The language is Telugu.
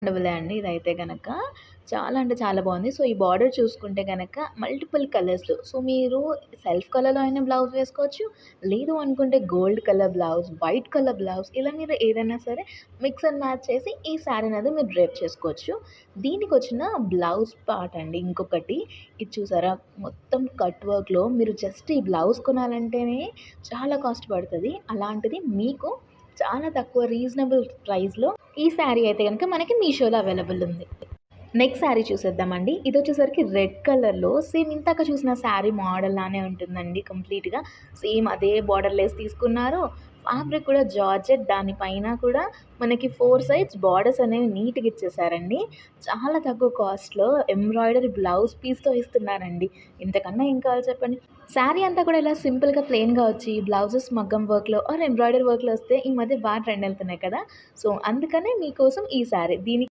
ఉండవులే అండి ఇదైతే గనక. చాలా అంటే చాలా బావుంది. సో, ఈ బార్డర్ చూసుకుంటే గనక మల్టిపుల్ కలర్స్‌లో సో, మీరు సెల్ఫ్ కలర్‌లో అయినా బ్లౌజ్ వేసుకోవచ్చు. లేదు అనుకుంటే gold colour blouse, white colour blouse ఇలా మీరు ఏదైనా సరే మిక్స్ అండ్ మ్యాచ్ చేసి ఈ శారీననేది మీరు డ్రేప్ చేసుకోవచ్చు. దీనికొచ్చిన బ్లౌజ్ పార్ట్ అండి ఇంకొకటి. ఇది చూసారా? మొత్తం కట్ వర్క్‌లో మీరు జస్ట్ ఈ బ్లౌజ్ కొనాలంటేనే చాలా కాస్ట్ పడతది. అలాంటిది మీకు చాలా తక్కువ రీజనబుల్ ప్రైస్‌లో ఈ శారీ అయితే గనుక మనకి మీషోలో అవైలబుల్ ఉంది. నెక్స్ట్ శారీ చూసేద్దామండి. ఇదొచ్చేసరికి రెడ్ కలర్‌లో సేమ్ ఇందాక చూసిన శారీ మోడల్ లానే ఉంటుందండి కంప్లీట్‌గా. సేమ్ అదే బోర్డర్ లెస్ తీసుకున్నారు. ఫ్యాబ్రిక్ కూడా జార్జెట్ దానిపైన కూడా మనకి 4 సైడ్స్ బోర్డర్స్ అనేవి నీట్‌గా ఇచ్చేసారండి. చాలా తక్కువ కాస్ట్‌లో ఎంబ్రాయిడరీ బ్లౌజ్ పీస్‌తో ఇస్తున్నారండి. ఇంతకన్నా ఏం కావాలి చెప్పండి. శారీ అంతా కూడా ఇలా సింపుల్‌గా ప్లెయిన్‌గా వచ్చి బ్లౌజెస్ మగ్గం వర్క్‌లో ఆర్ ఎంబ్రాయిడరీ వర్క్‌లో వస్తే ఈ మధ్య బాగా ట్రెండ్ వెళ్తున్నాయి కదా! సో, అందుకనే మీకోసం ఈ శారీ. దీనికి